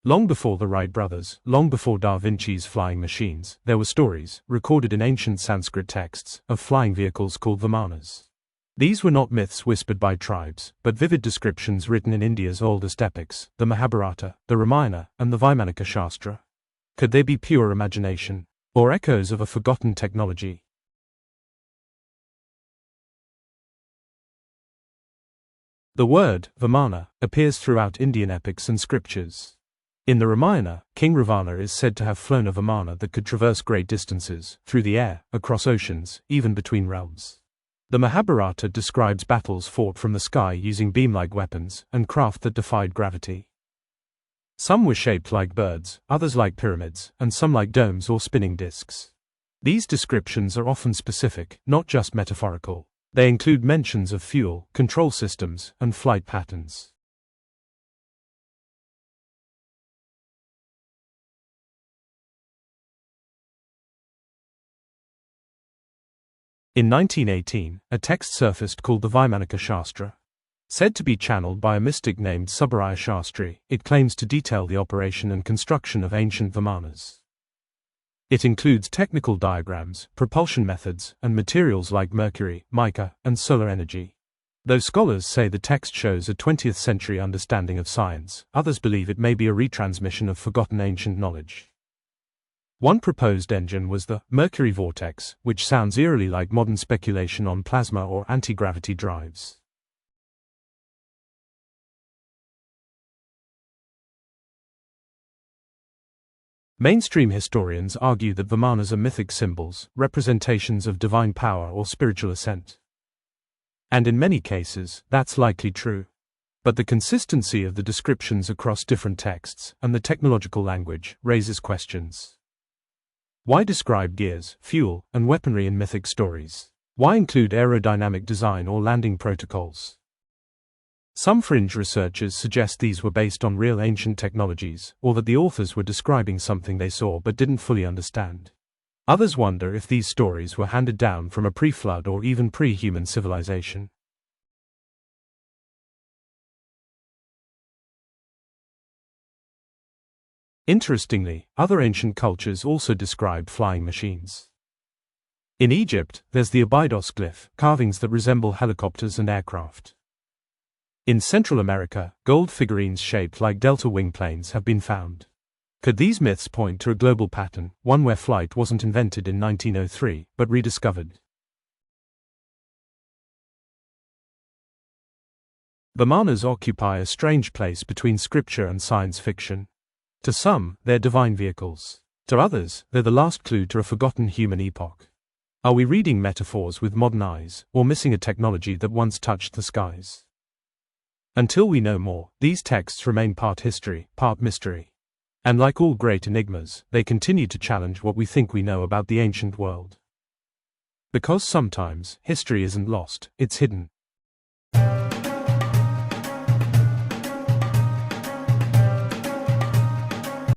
Long before the Wright brothers, long before Da Vinci's flying machines, there were stories, recorded in ancient Sanskrit texts, of flying vehicles called Vimanas. These were not myths whispered by tribes, but vivid descriptions written in India's oldest epics, the Mahabharata, the Ramayana, and the Vaimanika Shastra. Could they be pure imagination, or echoes of a forgotten technology? The word, Vimana, appears throughout Indian epics and scriptures. In the Ramayana, King Ravana is said to have flown a Vimana that could traverse great distances, through the air, across oceans, even between realms. The Mahabharata describes battles fought from the sky using beam-like weapons, and craft that defied gravity. Some were shaped like birds, others like pyramids, and some like domes or spinning discs. These descriptions are often specific, not just metaphorical. They include mentions of fuel, control systems, and flight patterns. In 1918, a text surfaced called the Vaimanika Shastra. Said to be channeled by a mystic named Subbaraya Shastri, it claims to detail the operation and construction of ancient Vimanas. It includes technical diagrams, propulsion methods, and materials like mercury, mica, and solar energy. Though scholars say the text shows a 20th century understanding of science, others believe it may be a retransmission of forgotten ancient knowledge. One proposed engine was the Mercury vortex, which sounds eerily like modern speculation on plasma or anti-gravity drives. Mainstream historians argue that Vimanas are mythic symbols, representations of divine power or spiritual ascent. And in many cases, that's likely true. But the consistency of the descriptions across different texts, and the technological language, raises questions. Why describe gears, fuel, and weaponry in mythic stories? Why include aerodynamic design or landing protocols? Some fringe researchers suggest these were based on real ancient technologies, or that the authors were describing something they saw but didn't fully understand. Others wonder if these stories were handed down from a pre-flood or even pre-human civilization. Interestingly, other ancient cultures also describe flying machines. In Egypt, there's the Abydos glyph, carvings that resemble helicopters and aircraft. In Central America, gold figurines shaped like delta wing planes have been found. Could these myths point to a global pattern, one where flight wasn't invented in 1903, but rediscovered? Vimanas occupy a strange place between scripture and science fiction. To some, they're divine vehicles. To others, they're the last clue to a forgotten human epoch. Are we reading metaphors with modern eyes, or missing a technology that once touched the skies? Until we know more, these texts remain part history, part mystery. And like all great enigmas, they continue to challenge what we think we know about the ancient world. Because sometimes, history isn't lost, it's hidden.